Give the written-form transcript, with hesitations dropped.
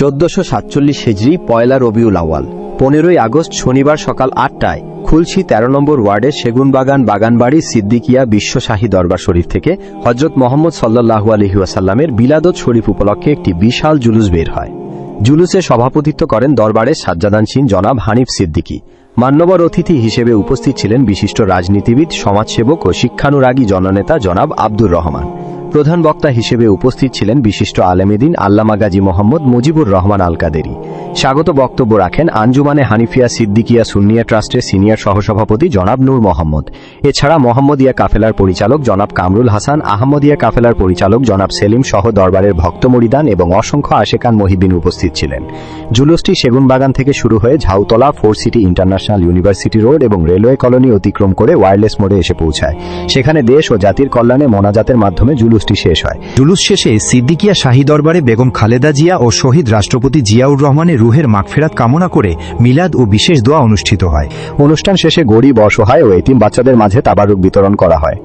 1447 হিজরি পয়লা রবিউল আউয়াল 15ই আগস্ট শনিবার সকাল 8টায় খুলশী 13 নম্বর ওয়ার্ডের সেগুনবাগান বাগানবাড়ি সিদ্দিকিয়া বিশ্বশাহী দরবার শরীফ থেকে হযরত মুহাম্মদ সাল্লাল্লাহু আলাইহি ওয়াসাল্লামের বিলাদত শরীফ উপলক্ষে একটি বিশাল জুলুস বের হয়। জুলুসে সভাপতিত্ব করেন দরবারের সাজ্জাদানশীন জনাব হানিফ সিদ্দিকী। মান্যবর অতিথি হিসেবে উপস্থিত ছিলেন বিশিষ্ট রাজনীতিবিদ, সমাজসেবক ও শিক্ষানুরাগী জননেতা জনাব আব্দুর রহমান। প্রধান বক্তা হিসেবে উপস্থিত ছিলেন বিশিষ্ট আলেমেদিন আল্লামা গাজী মোহাম্মদ মুজিবুর রহমান আল কাদেরী। স্বাগত বক্তব্য রাখেন আঞ্জুমানে হানিফিয়া সিদ্দিকিয়া সুন্নিয়া ট্রাস্টের সিনিয়র সহসভাপতি জনাব নূর মোহাম্মদ। এছাড়া মোহাম্মদিয়া কাফেলার পরিচালক জনাব কামরুল হাসান, আহমদিয়া কাফেলার পরিচালক জনাব সেলিম সহ দরবারের ভক্ত মুরিদান এবং অসংখ্য আশেকান মহিবিন উপস্থিত ছিলেন। জুলুসটি সেগুনবাগান থেকে শুরু হয়ে Jhautala, 4 city international university road এবং রেলওয়ে কলোনি অতিক্রম করে ওয়্যারলেস মোড়ে এসে পৌঁছায়। সেখানে দেশ ও জাতির কল্যাণে মোনাজাতের মাধ্যমে জুলুসটি শেষ হয়। জুলুস শেষে সিদ্দিকিয়া শাহী দরবারে বেগম খালেদা জিয়া ও শহীদ রাষ্ট্রপতি জিয়াউর রহমানের রুহের মাগফিরাত কামনা করে মিলাদ ও বিশেষ দোয়া অনুষ্ঠিত হয়। অনুষ্ঠান শেষে গরিব, অসহায় ও এতিম বাচ্চাদের মাঝে তাবারুক বিতরণ করা হয়।